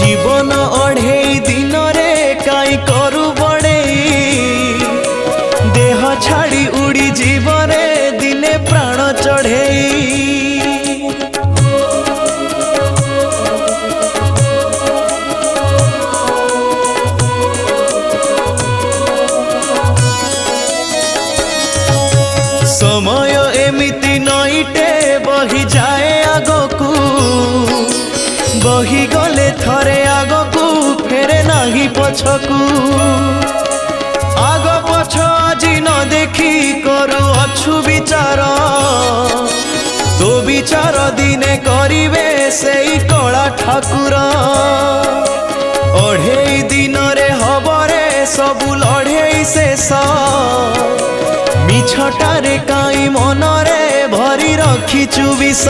जीवन अढ़ेई दिन रे काई करू बड़े देह छाड़ी उड़ी जीवरे दिने प्राण चढ़ेई समय एमिति नईटे बही जाए आगकू बही गले थरे आगकू फेरे नाही पछकू आग पछ आजी न देखी करू अछु विचार तो विचार दिने करिवे सेई कला ठाकुर अढ़ेई दिन रे हबरे सबु लढ़ेई शेष मिछटारे काई मनरे भरी रखिचु विष।